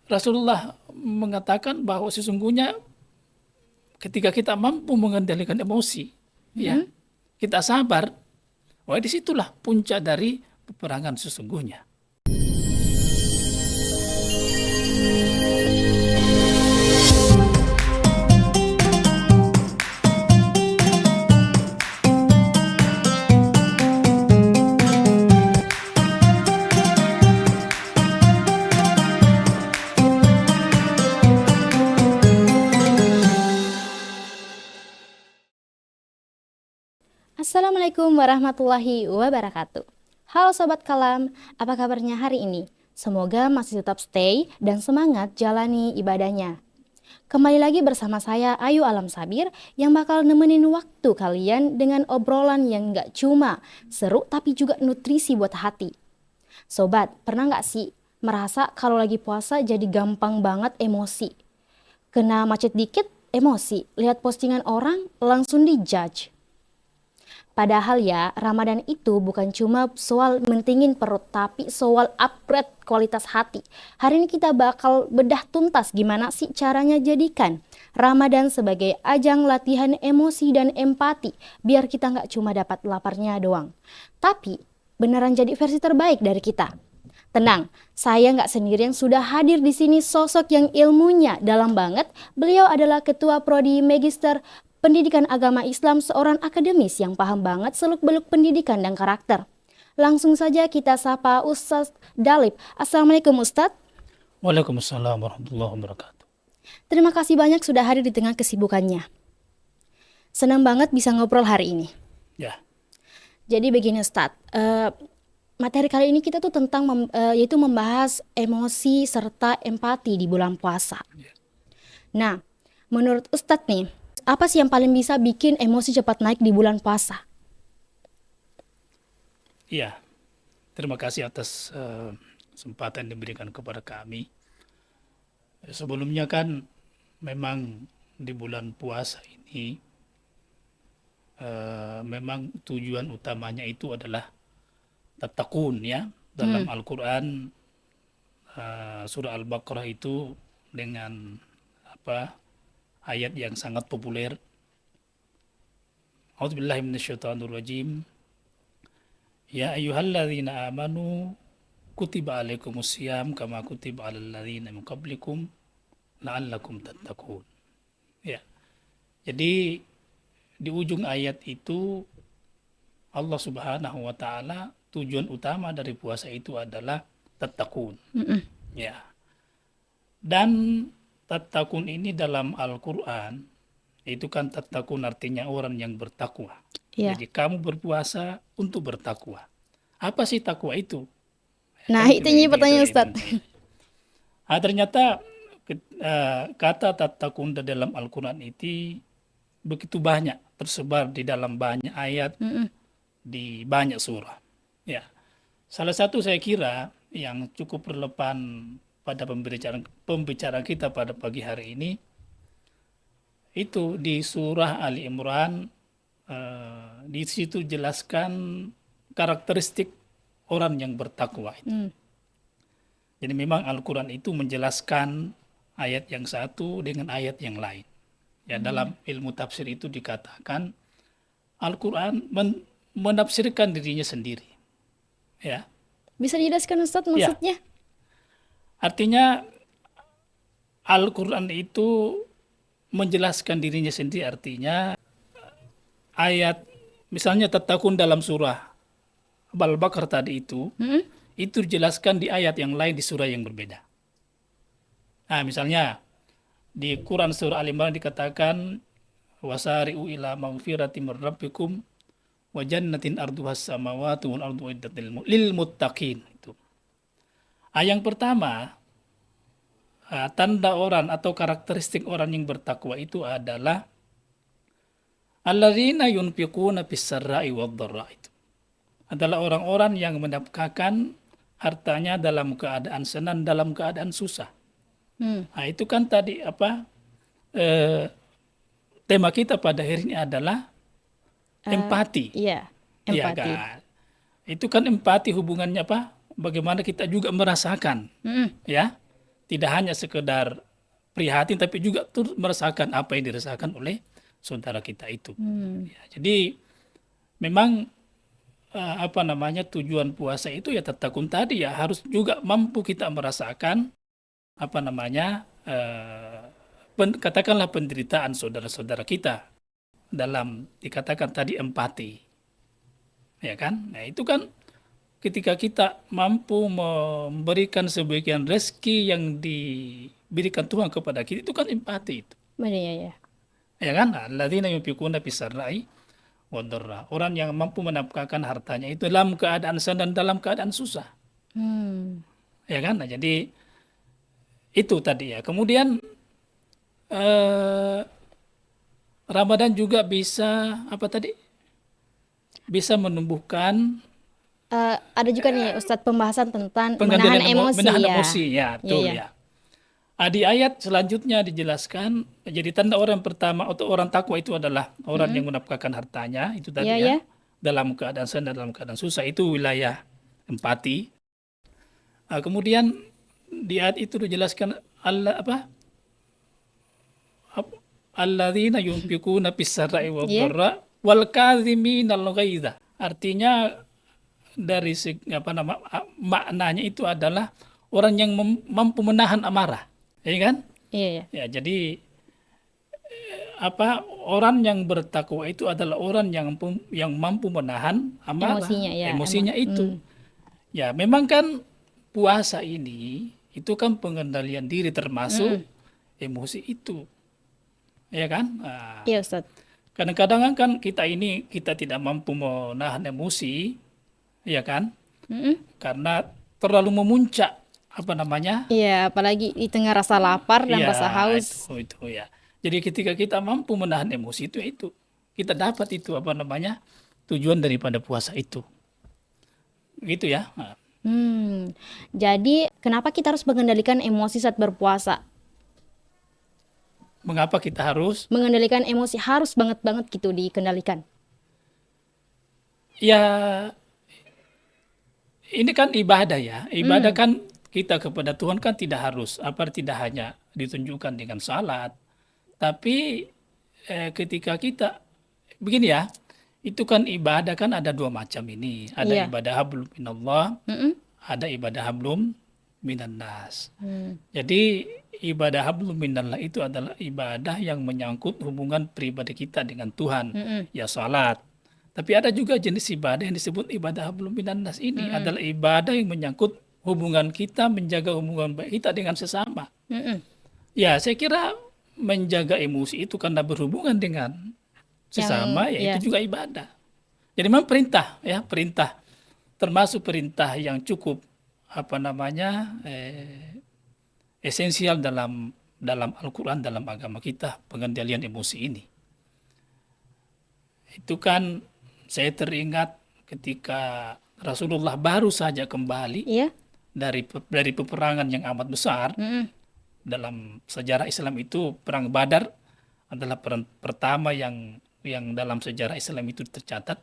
Rasulullah mengatakan bahwa sesungguhnya ketika kita mampu mengendalikan emosi, ya, Mm-mm. kita sabar, wah disitulah puncak dari peperangan sesungguhnya. Assalamualaikum warahmatullahi wabarakatuh. Halo Sobat Kalam, apa kabarnya hari ini? Semoga masih tetap stay dan semangat jalani ibadahnya. Kembali lagi bersama saya Ayu Alam Sabir yang bakal nemenin waktu kalian dengan obrolan yang gak cuma seru tapi juga nutrisi buat hati. Sobat, pernah gak sih merasa kalau lagi puasa jadi gampang banget emosi? Kena macet dikit, emosi. Lihat postingan orang, langsung dijudge. Padahal ya, Ramadan itu bukan cuma soal mentingin perut, tapi soal upgrade kualitas hati. Hari ini kita bakal bedah tuntas gimana sih caranya jadikan Ramadan sebagai ajang latihan emosi dan empati, biar kita nggak cuma dapat laparnya doang, tapi beneran jadi versi terbaik dari kita. Tenang, saya nggak sendirian, sudah hadir di sini sosok yang ilmunya dalam banget. Beliau adalah Ketua Prodi Magister Pendidikan Agama Islam, seorang akademis yang paham banget seluk-beluk pendidikan dan karakter. Langsung saja kita sapa Ustadz Dalip. Assalamualaikum Ustadz. Waalaikumsalam warahmatullahi wabarakatuh. Terima kasih banyak sudah hadir di tengah kesibukannya. Senang banget bisa ngobrol hari ini. Ya, Jadi begini Ustadz, materi kali ini kita tuh tentang yaitu membahas emosi serta empati di bulan puasa. ya. Nah, menurut Ustadz nih, apa sih yang paling bisa bikin emosi cepat naik di bulan puasa? Iya, terima kasih atas kesempatan yang diberikan kepada kami. Sebelumnya kan memang di bulan puasa ini memang tujuan utamanya itu adalah tatakun, ya. Dalam Al-Quran surah Al-Baqarah itu dengan apa ayat yang sangat populer. A'udzubillahi minasyaitonirrajim. Ya ayyuhalladzina amanu kutiba alaikumusiyam kama kutiba alal ladzina min qablikum la'allakum tattaqun. Ya. Jadi di ujung ayat itu Allah Subhanahu wa taala tujuan utama dari puasa itu adalah tattaqun. Ya. Dan tattaqun ini dalam Al-Qur'an itu kan tattaqun artinya orang yang bertakwa. Ya. Jadi kamu berpuasa untuk bertakwa. Apa sih takwa itu? Nah, Kan itu nih pertanyaan Ustadz. ternyata kata tattaqun dalam Al-Quran itu begitu banyak, tersebar di dalam banyak ayat, di banyak surah. Ya, salah satu saya kira yang cukup relevan pada pembicaraan kita pada pagi hari ini itu di surah Ali Imran. Di situ jelaskan karakteristik orang yang bertakwa itu. Jadi memang Al-Quran itu menjelaskan ayat yang satu dengan ayat yang lain. Ya, dalam ilmu tafsir itu dikatakan Al-Quran menafsirkan dirinya sendiri. Ya, Bisa dijelaskan Ustadz ya. maksudnya? Artinya Al-Quran itu menjelaskan dirinya sendiri, artinya ayat misalnya tatakun dalam surah Al-Baqarah tadi itu dijelaskan di ayat yang lain di surah yang berbeda. Nah, misalnya di Quran surah Al-Imran dikatakan wasari'u ila maghfirati mir rabbikum wa jannatin arduhas samawati wal ardu uiddat lil muttaqin itu. Yang pertama, tanda orang atau karakteristik orang yang bertakwa itu adalah alladzina yunfiquna fis-sarra'i wad-dharra, itu adalah orang-orang yang menafkahkan hartanya dalam keadaan senang, dalam keadaan susah. Nah, itu kan tadi tema kita pada hari ini adalah empati. Iya, Iya empati. kan? Itu kan empati hubungannya apa? Bagaimana kita juga merasakan, ya, tidak hanya sekedar prihatin, tapi juga turut merasakan apa yang dirasakan oleh saudara kita itu. Ya, jadi memang tujuan puasa itu ya tatakun tadi ya harus juga mampu kita merasakan katakanlah penderitaan saudara-saudara kita dalam dikatakan tadi empati, ya kan? Nah itu kan ketika kita mampu memberikan sebagian rezeki yang diberikan Tuhan kepada kita itu kan empati itu, Benar ya. ya kan? Alladzina yunfikuna fis-sarra'i wad-dharra. Orang yang mampu menafkahkan hartanya itu dalam keadaan senang dan dalam keadaan susah, ya kan? Nah, jadi itu tadi ya. Kemudian Ramadan juga bisa apa tadi? Bisa menumbuhkan Ada juga nih Ustadz pembahasan tentang pengendalian menahan emosi menahan ya. emosi, ya, betul Iya. ya. Di ayat selanjutnya dijelaskan, jadi tanda orang pertama atau orang takwa itu adalah orang yang menafkahkan hartanya, itu tadi Iya, ya, ya. dalam keadaan senang, dalam keadaan susah, itu wilayah empati. Kemudian di ayat itu dijelaskan alladzina yunfikuna fis-sarra'i Iya. wad-dharra wal kadhiminal ghaidha. Artinya dari maknanya itu adalah orang yang mampu menahan amarah, ya kan? Iya, ya. Ya, jadi orang yang bertakwa itu adalah orang yang mampu menahan amarah, Emosinya ya. emosinya itu. Ya, memang kan puasa ini itu kan pengendalian diri termasuk emosi itu, ya kan? Nah, Iya, Ustadz. kadang-kadang kan kita tidak mampu menahan emosi, ya kan? Karena terlalu memuncak Iya, apalagi di tengah rasa lapar dan Iya, rasa haus. itu ya. Jadi ketika kita mampu menahan emosi itu kita dapat itu tujuan daripada puasa itu, gitu ya. Nah, Jadi kenapa kita harus mengendalikan emosi saat berpuasa? mengapa kita harus? Mengendalikan emosi harus banget gitu dikendalikan. Ya, ini kan ibadah ya. Ibadah kan kita kepada Tuhan kan tidak hanya ditunjukkan dengan salat, tapi ketika kita begini ya, itu kan ibadah kan ada dua macam ini. Ada Iya. ibadah hablum minallah, ada ibadah hablum minan nas. Jadi ibadah hablum minallah itu adalah ibadah yang menyangkut hubungan pribadi kita dengan Tuhan, ya salat. Tapi ada juga jenis ibadah yang disebut ibadah hablum minan nas ini adalah ibadah yang menyangkut hubungan kita, menjaga hubungan baik kita dengan sesama. Ya, saya kira menjaga emosi itu karena berhubungan dengan sesama, ya. itu juga ibadah. Jadi memang perintah termasuk perintah yang cukup esensial dalam Al-Quran, dalam agama kita, pengendalian emosi ini. Itu kan saya teringat ketika Rasulullah baru saja kembali Iya. dari peperangan yang amat besar. Dalam sejarah Islam itu perang Badar adalah perang pertama yang dalam sejarah Islam itu tercatat.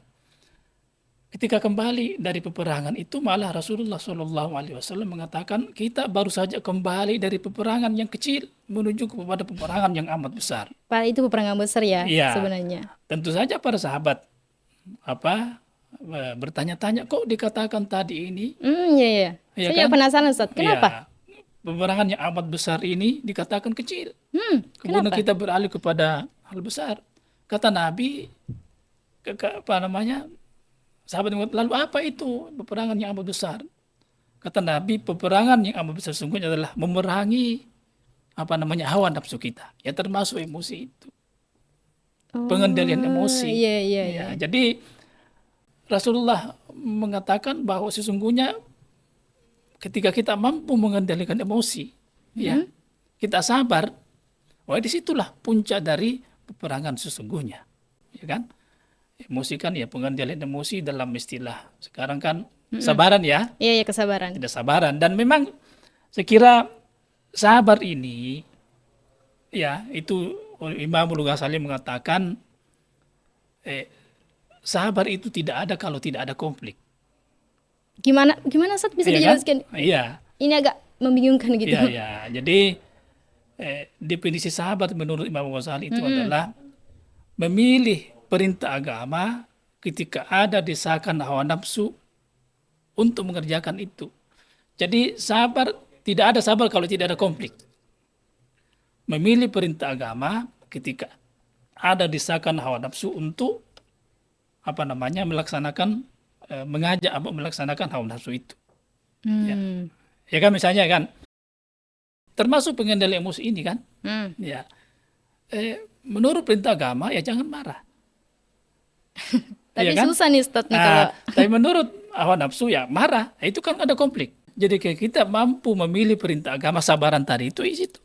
Ketika kembali dari peperangan itu malah Rasulullah SAW mengatakan kita baru saja kembali dari peperangan yang kecil menuju kepada peperangan yang amat besar. Padahal itu peperangan besar ya Iya. sebenarnya. Tentu saja para sahabat bertanya-tanya kok dikatakan tadi ini. Iya. Iya Saya kan? penasaran Ustadz, kenapa? Iya, peperangan yang amat besar ini dikatakan kecil. Kemudian Kenapa? kita beralih kepada hal besar. Kata Nabi, sahabat lalu apa itu peperangan yang amat besar? Kata Nabi, peperangan yang amat besar sesungguhnya adalah memerangi hawa nafsu kita. Ya termasuk emosi itu. Pengendalian emosi. Iya. Ya, jadi Rasulullah mengatakan bahwa sesungguhnya ketika kita mampu mengendalikan emosi, ya, kita sabar, disitulah puncak dari peperangan sesungguhnya, ya kan? Emosi kan ya pengendalian emosi dalam istilah sekarang kan sabaran ya, Iya, kesabaran. tidak sabaran. Dan memang saya kira sabar ini, ya itu Imam Al-Ghazali mengatakan sabar itu tidak ada kalau tidak ada konflik. Gimana Ustadz bisa Iya kan? dijelaskan? Iya. Ini agak membingungkan gitu. Iya, ya. Jadi definisi sabar menurut Imam Ghazali itu adalah memilih perintah agama ketika ada desakan hawa nafsu untuk mengerjakan itu. Jadi sabar, tidak ada sabar kalau tidak ada konflik. Memilih perintah agama ketika ada desakan hawa nafsu untuk melaksanakan mengajak melaksanakan hawa nafsu itu. Hmm. Ya kan misalnya kan, termasuk pengendali emosi ini kan, Hmm. ya menurut perintah agama ya jangan marah. Tapi Iya kan? susah nih Ustadz nih kalau Tapi menurut hawa nafsu ya marah, itu kan ada konflik. Jadi kayak kita mampu memilih perintah agama sabaran tadi itu di situ.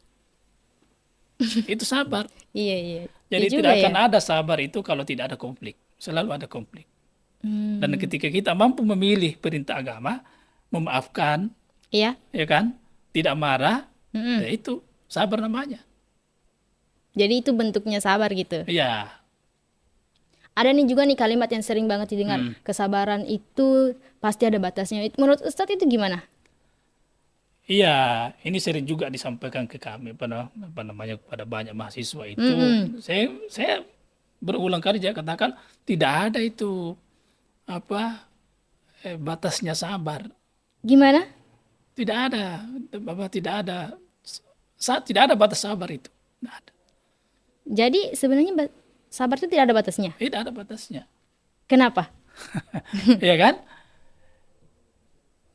Itu sabar. iya iya. Jadi Iya juga tidak ya. akan ada sabar itu kalau tidak ada konflik. Selalu ada konflik. Hmm. Dan ketika kita mampu memilih perintah agama, memaafkan, Iya. ya kan, tidak marah, Mm-mm. ya itu sabar namanya. Jadi itu bentuknya sabar gitu. Iya, Ada nih juga nih kalimat yang sering banget didengar. Kesabaran itu pasti ada batasnya. Menurut Ustadz itu gimana? iya, ini sering juga disampaikan ke kami kepada banyak mahasiswa itu. Saya berulang kali saya katakan tidak ada itu batasnya sabar. Gimana? Tidak ada, tidak ada batas sabar itu. Tidak ada, Jadi sebenarnya sabar itu tidak ada batasnya. tidak ada batasnya. Kenapa? Iya kan?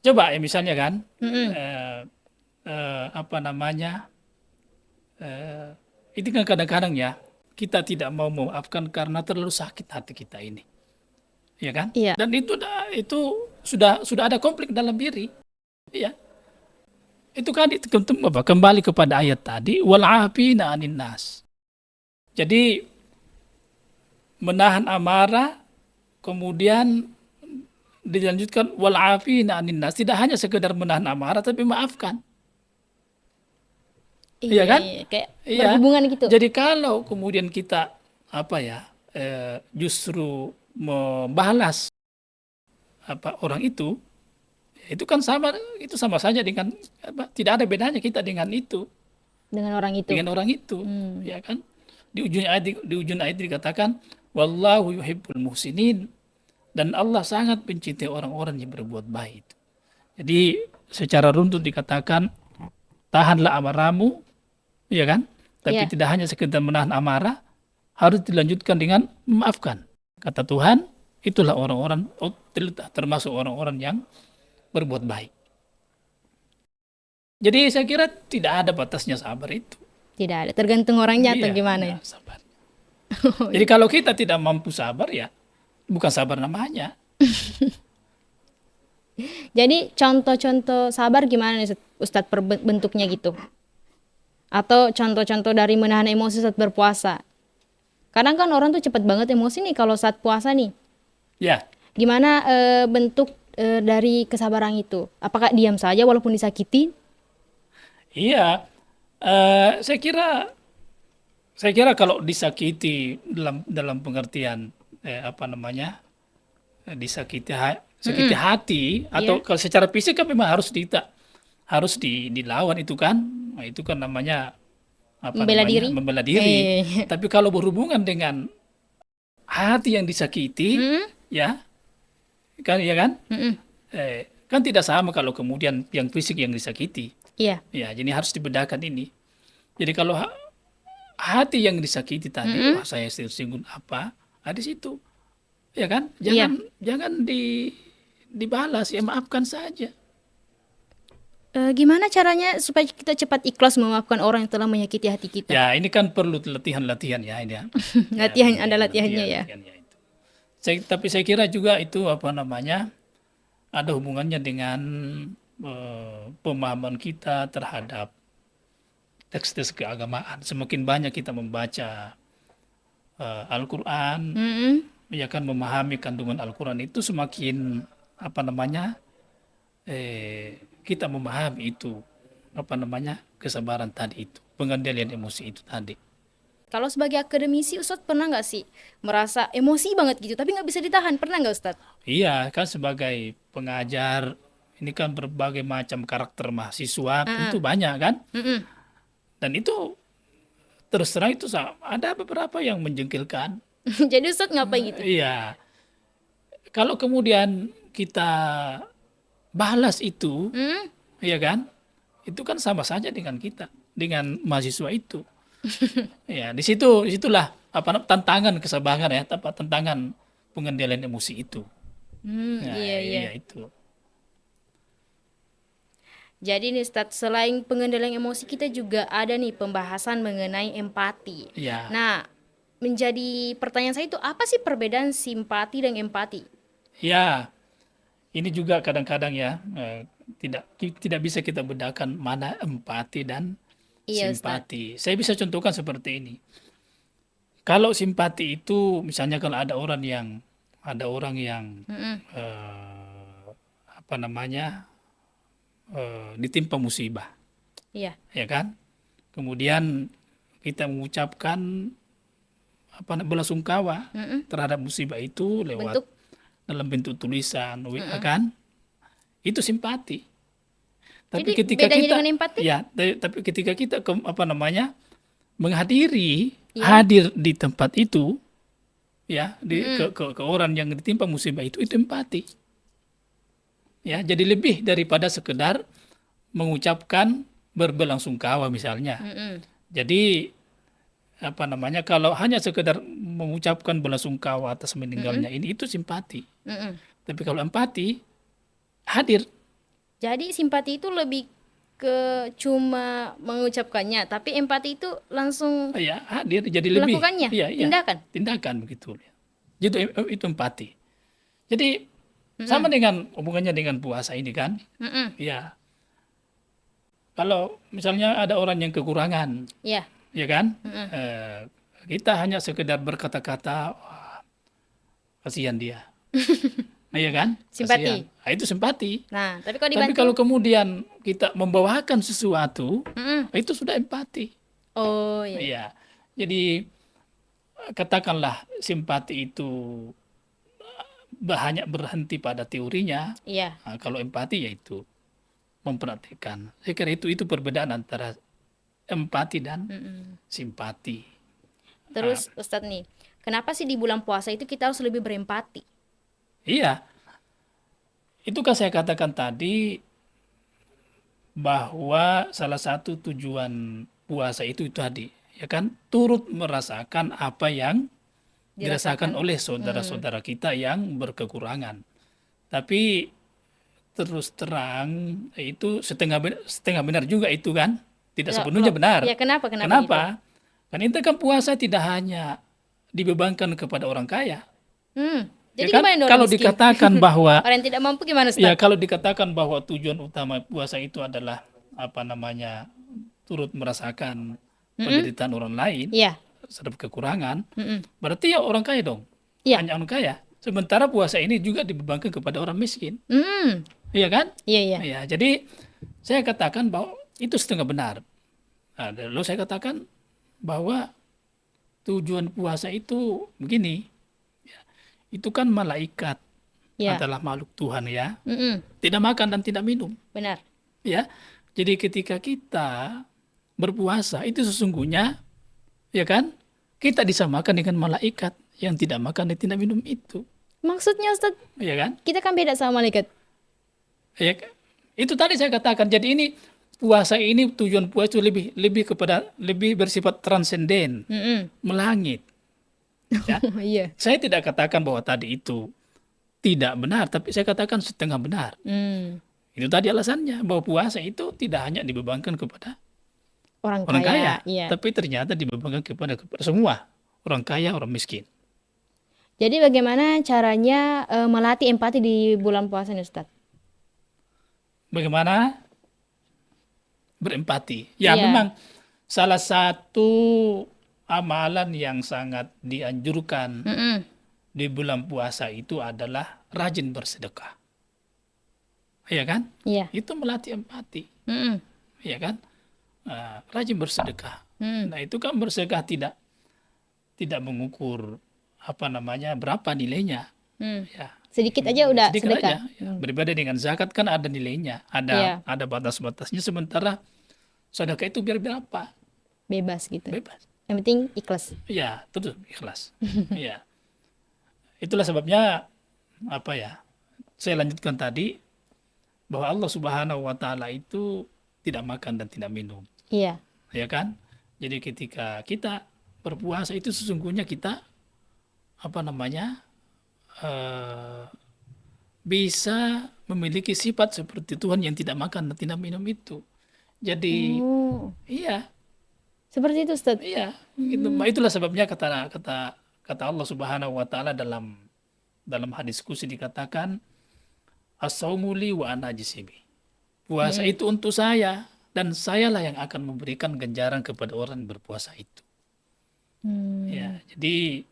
Coba ya misalnya kan, eh, apa namanya, itu kan kadang-kadang ya kita tidak mau memaafkan karena terlalu sakit hati kita ini, ya kan? Iya. Dan itu sudah ada konflik dalam diri, ya. Itu kan kembali kepada ayat tadi, wal afina anin nas. Jadi menahan amarah, kemudian dilanjutkan wal afina anin nas. Tidak hanya sekedar menahan amarah, tapi maafkan. Iya kan? Kayak Iya. berhubungan gitu. Jadi kalau kemudian kita justru membalas orang itu kan itu sama saja dengan tidak ada bedanya kita dengan itu, Dengan orang itu. ya kan? Di ujung ayat dikatakan wallahu yuhibbul muhsinin, dan Allah sangat mencintai orang-orang yang berbuat baik. Jadi secara runtut dikatakan tahanlah amarahmu, ya kan? Tapi Iya. tidak hanya sekedar menahan amarah, harus dilanjutkan dengan memaafkan. Kata Tuhan, itulah orang-orang termasuk orang-orang yang berbuat baik. Jadi saya kira tidak ada batasnya sabar itu. Tidak ada. Tergantung orangnya atau Iya, gimana ya. sabar. Jadi kalau kita tidak mampu sabar ya bukan sabar namanya. Jadi contoh-contoh sabar gimana nih Ustadz bentuknya gitu? Atau contoh-contoh dari menahan emosi saat berpuasa? Kadang kan orang tuh cepat banget emosi nih kalau saat puasa nih. Ya, Gimana bentuk dari kesabaran itu? Apakah diam saja walaupun disakiti? iya. Saya kira kalau disakiti dalam pengertian disakiti sakiti hati atau kalau secara fisik kan memang harus dilawan itu kan. Nah, itu kan namanya Membela diri? membela diri. Eh. Tapi kalau berhubungan dengan hati yang disakiti, ya kan, ya kan, Mm-mm. kan tidak sama kalau kemudian yang fisik yang disakiti. Iya. Ya, jadi harus dibedakan ini. Jadi kalau hati yang disakiti tadi, wah saya tersinggung di situ, ya kan, jangan dibalas, ya maafkan saja. Gimana caranya supaya kita cepat ikhlas memaafkan orang yang telah menyakiti hati kita? Ya, ini kan perlu latihan-latihan ya ini ya. Latihan, ada latihannya ya. Latihannya itu. Tapi saya kira juga itu ada hubungannya dengan pemahaman kita terhadap teks-teks keagamaan. Semakin banyak kita membaca Al-Quran, Mm-mm. ya kan, memahami kandungan Al-Quran itu semakin kita memahami itu kesabaran tadi itu, pengendalian emosi itu tadi. Kalau sebagai akademisi, Ustadz pernah nggak sih merasa emosi banget gitu, tapi nggak bisa ditahan? Pernah nggak Ustadz? Iya kan, sebagai pengajar ini kan berbagai macam karakter mahasiswa, tentu banyak kan? Mm-mm. Dan itu terus terang itu ada beberapa yang menjengkelkan. Jadi Ustadz ngapain gitu? Iya, kalau kemudian kita balas itu, Hmm? ya kan? Itu kan sama saja dengan kita, dengan mahasiswa itu. Ya, disitulah tantangan kesabaran ya, tantangan pengendalian emosi itu. Nah, Iya, iya. iya itu. Jadi nih Ustadz, selain pengendalian emosi kita juga ada nih pembahasan mengenai empati. Ya, Nah, menjadi pertanyaan saya itu apa sih perbedaan simpati dan empati? ya. Ini juga kadang-kadang ya tidak bisa kita bedakan mana empati dan Iya Ustadz. simpati. Saya bisa contohkan seperti ini. Kalau simpati itu misalnya kalau ada orang yang Mm-mm. apa namanya ditimpa musibah, Iya. ya kan? Kemudian kita mengucapkan belasungkawa Mm-mm. terhadap musibah itu lewat Bentuk. dalam bentuk tulisan, WA kan? Itu simpati. Tapi Jadi ketika bedanya kita dengan empati? ya, tapi ketika kita menghadiri Ya. hadir di tempat itu ya ke orang yang ditimpa musibah itu empati. Ya, jadi lebih daripada sekedar mengucapkan berbelasungkawa misalnya. Mm-mm. Jadi kalau hanya sekedar mengucapkan belasungkawa atas meninggalnya ini itu simpati. Mm-mm. Tapi kalau empati hadir. Jadi simpati itu lebih ke cuma mengucapkannya, tapi empati itu langsung Ya, hadir jadi lebih. melakukannya, Iya, iya. tindakan. Tindakan begitu. Itu empati. Jadi sama dengan hubungannya dengan puasa ini kan? Mm-mm. Ya. Kalau misalnya ada orang yang kekurangan, Ya. ya kan? Kita hanya sekedar berkata-kata, "Wah, kasihan dia." Iya kan? Simpati. Kasihan. Nah, itu simpati. Nah, tapi kalau Tapi dibantu, kalau kemudian kita membawakan sesuatu, mm-mm. itu sudah empati. Oh iya. Iya. Jadi katakanlah simpati itu hanya berhenti pada teorinya. Iya. Nah, kalau empati yaitu memperhatikan. Saya kira itu perbedaan antara empati dan simpati. Terus Ustadz nih, kenapa sih di bulan puasa itu kita harus lebih berempati? Iya, itu kan saya katakan tadi bahwa salah satu tujuan puasa itu tadi, ya kan, turut merasakan apa yang dirasakan oleh saudara-saudara kita yang berkekurangan. Tapi terus terang itu setengah benar juga itu kan, tidak sepenuhnya benar. Ya kenapa gitu? Kenapa? Kan itu kan puasa tidak hanya dibebankan kepada orang kaya. Jadi Ya kan? gimana dong Kalau orang miskin? dikatakan bahwa Orang yang tidak mampu gimana Ustadz? ya kalau dikatakan bahwa tujuan utama puasa itu adalah turut merasakan penderitaan orang lain Iya. terhadap kekurangan, Mm-mm. berarti ya orang kaya dong. Iya. Hanya orang kaya. Sementara puasa ini juga dibebankan kepada orang miskin. Mm. Iya kan? Iya, iya. Ya, jadi saya katakan bahwa itu setengah benar. Nah, lalu saya katakan bahwa tujuan puasa itu begini. Ya, itu kan malaikat Iya. adalah makhluk Tuhan ya. Mm-mm. Tidak makan dan tidak minum. Benar. Ya. Jadi ketika kita berpuasa itu sesungguhnya ya kan? Kita disamakan dengan malaikat yang tidak makan dan tidak minum itu. Maksudnya Ustadz, Ya kan? kita kan beda sama malaikat. Ya, itu tadi saya katakan. Jadi ini puasa ini tujuan puasa itu lebih bersifat transenden, Mm-mm. melangit. Ya. Iya. Saya tidak katakan bahwa tadi itu tidak benar, tapi saya katakan setengah benar. Mm. Itu tadi alasannya bahwa puasa itu tidak hanya dibebankan kepada Orang orang kaya, Iya. tapi ternyata dibebankan kepada semua orang kaya, orang miskin. Jadi bagaimana caranya melatih empati di bulan puasa nih Ustadz? Bagaimana berempati? Ya, Iya. memang salah satu amalan yang sangat dianjurkan Mm-mm. di bulan puasa itu adalah rajin bersedekah. Iya kan? Iya. Itu melatih empati. Mm-mm. Iya kan? Rajin bersedekah. Mm. Nah, itu kan bersedekah tidak mengukur berapa nilainya. Mm. Ya, Sedikit aja udah sedikit sedekah. aja. Ya. Berbeda dengan zakat kan ada nilainya, Iya, ada batas-batasnya. Sementara sedekah itu biar berapa, bebas gitu. bebas. Yang penting ikhlas. Ya, tentu ikhlas. Ya, itulah sebabnya apa ya? Saya lanjutkan tadi bahwa Allah Subhanahu wa taala itu tidak makan dan tidak minum, Iya. ya kan? Jadi ketika kita berpuasa itu sesungguhnya kita apa namanya? eh, bisa memiliki sifat seperti Tuhan yang tidak makan dan tidak minum itu. Jadi Oh, iya, seperti itu Ustaz. iya, gitu. Itulah sebabnya kata kata kata Allah Subhanahu wa taala dalam hadis qudsi dikatakan as-saumu li wa ana ajzibi. Puasa itu untuk saya dan sayalah yang akan memberikan ganjaran kepada orang yang berpuasa itu. Hmm, Ya, jadi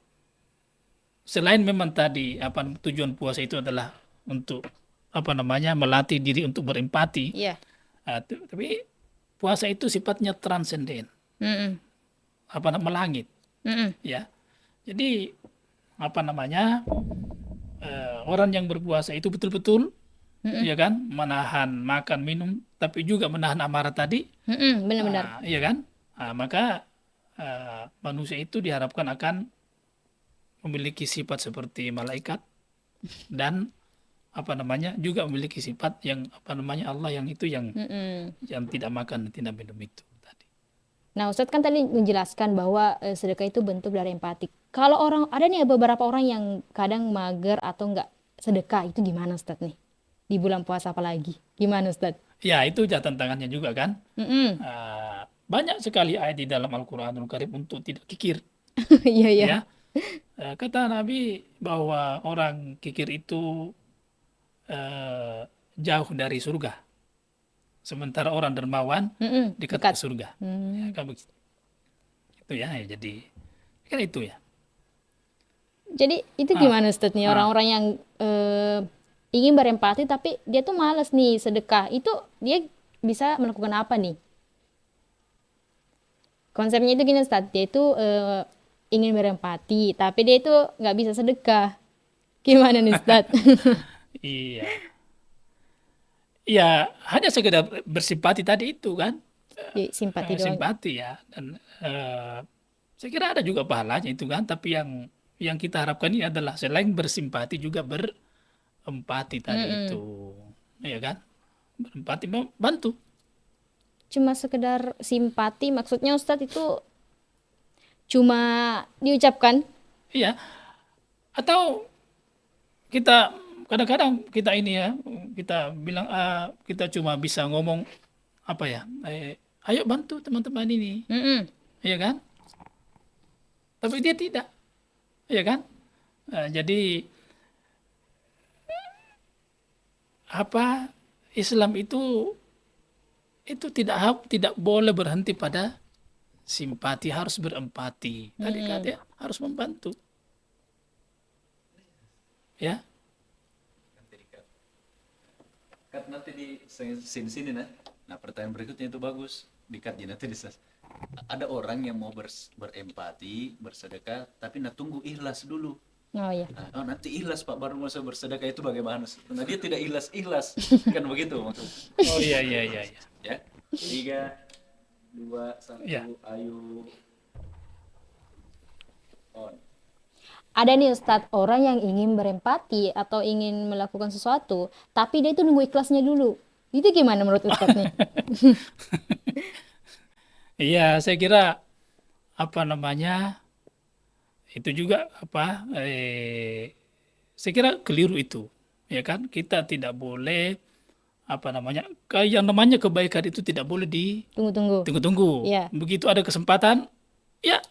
selain memang tadi apa tujuan puasa itu adalah untuk apa namanya melatih diri untuk berempati, iya. tapi puasa itu sifatnya transenden, Mm-mm. melangit, Mm-mm. ya. Jadi apa namanya orang yang berpuasa itu betul-betul, ya kan, menahan makan minum, tapi juga menahan amarah tadi, Mm-mm, benar-benar. iya kan. Maka manusia itu diharapkan akan memiliki sifat seperti malaikat dan apa namanya juga memiliki sifat yang apa namanya Allah yang itu Mm-mm. yang tidak makan dan tidak minum itu tadi. Nah, Ustadz kan tadi menjelaskan bahwa sedekah itu bentuk dari empati. Kalau orang ada nih beberapa orang yang kadang mager atau nggak sedekah, itu gimana Ustadz nih? Di bulan puasa apalagi? Gimana Ustadz? Ya itu tantangannya juga kan. Mm-mm. Banyak sekali ayat di dalam Al-Quranul Karim untuk tidak kikir, Iya, iya. ya. Kata Nabi bahwa orang kikir itu eh, jauh dari surga, sementara orang dermawan Mm-mm, dekat ke dekat. surga. Ya, Hmm. kan begitu. Itu ya, jadi kan itu ya. Jadi itu Ah, gimana Ustadz nih ah. orang-orang yang ingin berempati tapi dia tuh malas nih sedekah. Itu dia bisa melakukan apa nih? Konsepnya itu gini Ustadz, dia itu ingin berempati tapi dia itu nggak bisa sedekah. Gimana nih Ustadz? Iya, ya hanya sekedar bersimpati tadi itu kan, Jadi simpati doang. simpati ya, dan saya kira ada juga pahalanya itu kan, tapi yang kita harapkan ini adalah selain bersimpati juga berempati tadi Mm-mm. itu, ya kan, berempati bantu, Cuma sekedar simpati, maksudnya Ustadz itu cuma diucapkan. iya, atau kita kadang-kadang kita ini ya, kita bilang kita cuma bisa ngomong apa ya, ayo bantu teman-teman ini, Mm-mm. ya kan, tapi dia tidak, ya kan. Jadi apa Islam itu tidak boleh berhenti pada simpati, harus berempati. Tadi katanya harus membantu, ya. Cut nanti di sini nah. Nah, pertanyaan berikutnya itu bagus. Di-cut ya nanti ada orang yang mau berempati, bersedekah, tapi nah tunggu ikhlas dulu. Oh iya. Nah, oh, nanti ikhlas Pak baru masa bersedekah itu bagaimana? Nah, dia tidak ikhlas. Kan begitu maksudnya. Oh iya iya iya iya. Ya. 3 2 1 Ya. ayo on. Ada nih Ustadz orang yang ingin berempati atau ingin melakukan sesuatu, tapi dia itu nunggu ikhlasnya dulu. Itu gimana menurut Ustadz nih? Iya, saya kira apa namanya itu juga apa saya kira keliru itu, ya kan? Kita tidak boleh apa namanya yang namanya kebaikan itu tidak boleh Tunggu-tunggu. ditunggu-tunggu. Iya. Begitu ada kesempatan, ya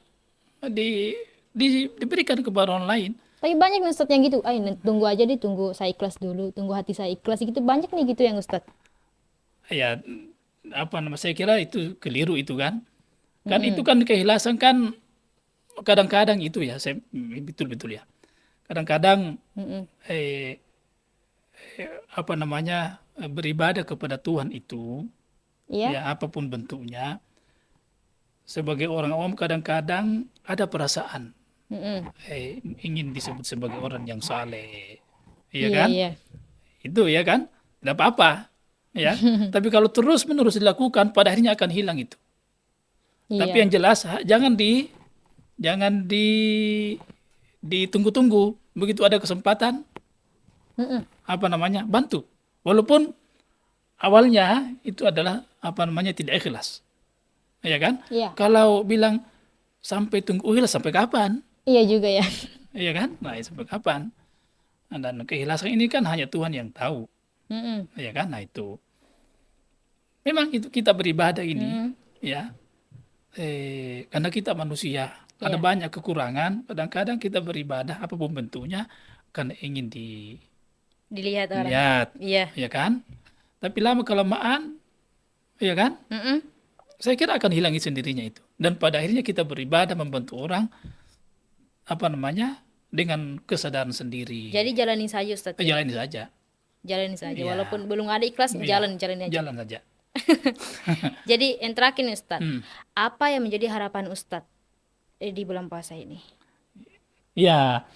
diberikan kepada orang lain. Tapi banyak nih Ustadz yang gitu. Ay, tunggu aja deh, tunggu saya ikhlas dulu, tunggu hati saya ikhlas gitu. Banyak nih gitu yang Ustadz. Ya apa namanya saya kira itu keliru itu kan. Kan itu kan keikhlasan kan kadang-kadang itu ya saya betul-betul ya. Kadang-kadang Mm-mm. eh, apa namanya beribadah kepada Tuhan itu Iya. ya apapun bentuknya sebagai orang awam kadang-kadang ada perasaan Mm-mm. ingin disebut sebagai orang yang saleh, iya Iya, kan? iya. Itu ya kan, tidak apa-apa, ya. Tapi kalau terus-menerus dilakukan, pada akhirnya akan hilang itu. Tapi Iya. yang jelas jangan ditunggu-tunggu. Begitu ada kesempatan, Mm-mm. bantu. Walaupun awalnya itu adalah tidak ikhlas, ya kan? Iya. Kalau bilang sampai tunggu ikhlas sampai kapan? Iya juga ya. Iya kan? Nah, sampai kapan? Nah, dan keikhlasan ini kan hanya Tuhan yang tahu, Mm-mm. ya kan? Nah, itu memang itu kita beribadah ini, Mm-mm. ya. Karena kita manusia, ada Iya. banyak kekurangan. Kadang-kadang kita beribadah apapun bentuknya karena ingin Dilihat orang. dilihat, Iya. ya kan? Tapi lama kelamaan, ya kan? Mm-mm. Saya kira akan hilang sendirinya itu. Dan pada akhirnya kita beribadah membantu orang dengan kesadaran sendiri. Jadi jalani saja Ustaz. Jalani saja. Jalani saja. Iya. Walaupun belum ada ikhlas, Iya. jalani aja. Jalan saja. Jadi yang terakhir nih Ustaz, Hmm. apa yang menjadi harapan Ustaz di bulan puasa ini? Ya,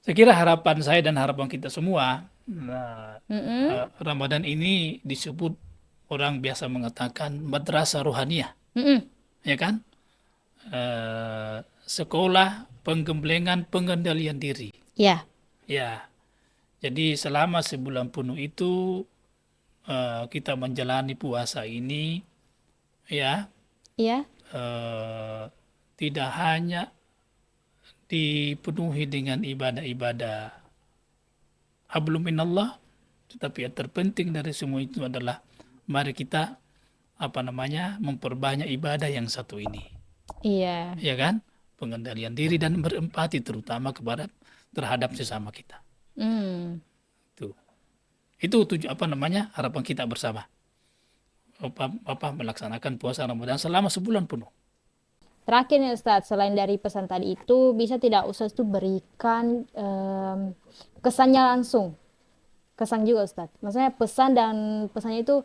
saya kira harapan saya dan harapan kita semua, Mm-mm. Ramadan ini disebut orang biasa mengatakan madrasah rohaniyah, Mm-mm. ya kan? Sekolah penggemblengan pengendalian diri. Ya. Ya, jadi selama sebulan penuh itu kita menjalani puasa ini, ya, Iya. tidak hanya dipenuhi dengan ibadah-ibadah hablum minallah, tetapi yang terpenting dari semua itu adalah mari kita memperbanyak ibadah yang satu ini, Iya. ya kan? Pengendalian diri dan berempati terutama terhadap sesama kita. Hmm. Itu harapan kita bersama. Melaksanakan puasa Ramadan selama sebulan penuh. Terakhir nih Ustadz, selain dari pesan tadi itu, bisa tidak Ustadz itu berikan kesannya langsung? Kesan juga Ustadz. Maksudnya pesan dan pesannya itu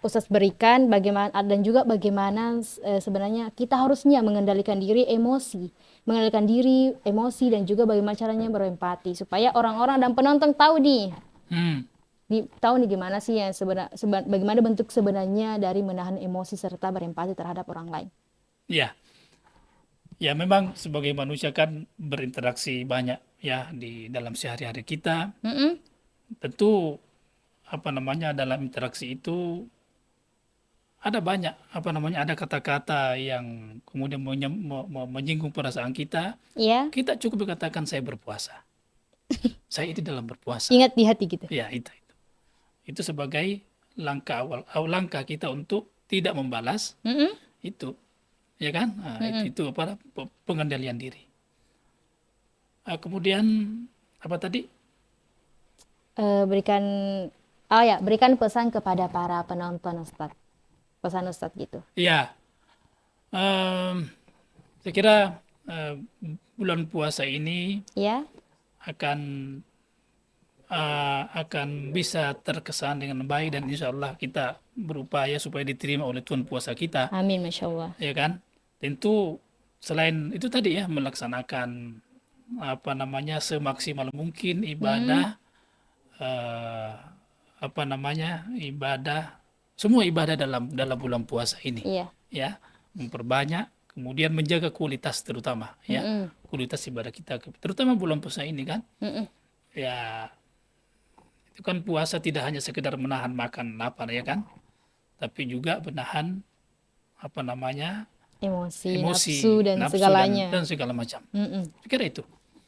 Ustadz berikan bagaimana dan juga bagaimana sebenarnya kita harusnya mengendalikan diri emosi, dan juga bagaimana caranya berempati supaya orang-orang dan penonton tahu nih, tahu nih gimana sih yang bagaimana bentuk sebenarnya dari menahan emosi serta berempati terhadap orang lain. Ya, ya memang sebagai manusia kan berinteraksi banyak ya di dalam sehari-hari kita. Mm-mm. Tentu dalam interaksi itu ada banyak ada kata-kata yang kemudian menyinggung perasaan kita. Iya. Kita cukup berkatakan saya berpuasa. Saya itu dalam berpuasa. Ingat di hati gitu. Ya, itu. Itu sebagai langkah langkah kita untuk tidak membalas Mm-mm. itu. Ya kan? Nah, itu pengendalian diri. Kemudian apa tadi? Berikan pesan kepada para penonton Ustadz. Pesan Ustadz gitu. Ya, saya kira bulan puasa ini Ya. akan bisa terkesan dengan baik dan insya Allah kita berupaya supaya diterima oleh Tuhan puasa kita, Amin, Masya Allah. ya kan? Tentu selain itu tadi ya melaksanakan semaksimal mungkin ibadah, semua ibadah dalam bulan puasa ini, Iya. ya, memperbanyak, kemudian menjaga kualitas terutama, ya, Mm-mm. kualitas ibadah kita, terutama bulan puasa ini kan, Mm-mm. ya. Itu kan puasa tidak hanya sekedar menahan makan lapar ya kan, tapi juga menahan Emosi, emosi, nafsu dan nafsu segalanya. dan segala macam. Mm-mm. Saya kira itu.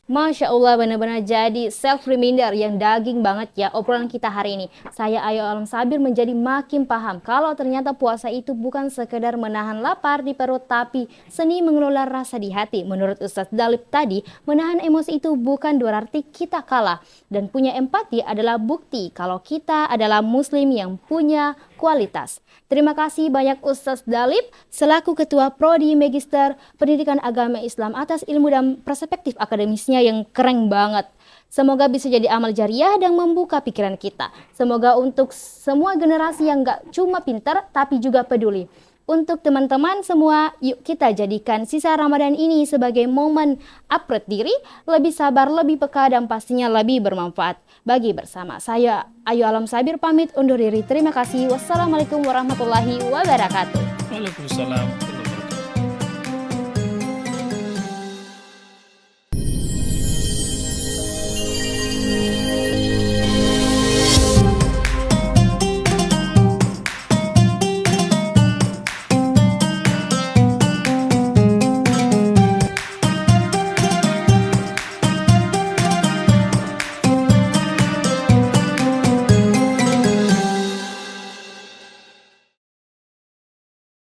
Masya Allah, benar-benar jadi self reminder yang daging banget ya obrolan kita hari ini. Saya Ayu Alam Sabir menjadi makin paham kalau ternyata puasa itu bukan sekedar menahan lapar di perut, tapi seni mengelola rasa di hati. Menurut Ustadz Dalip tadi, menahan emosi itu bukan berarti kita kalah, dan punya empati adalah bukti kalau kita adalah muslim yang punya kualitas. Terima kasih banyak Ustadz Dalip selaku Ketua Prodi Magister Pendidikan Agama Islam atas ilmu dan perspektif akademisnya yang keren banget. Semoga bisa jadi amal jariah dan membuka pikiran kita. Semoga untuk semua generasi yang gak cuma pintar tapi juga peduli. Untuk teman-teman semua, yuk kita jadikan sisa Ramadan ini sebagai momen upgrade diri, lebih sabar, lebih peka, dan pastinya lebih bermanfaat bagi bersama. Saya Ayu Alam Sabir pamit undur diri. Terima kasih. Wassalamualaikum warahmatullahi wabarakatuh. Waalaikumsalam.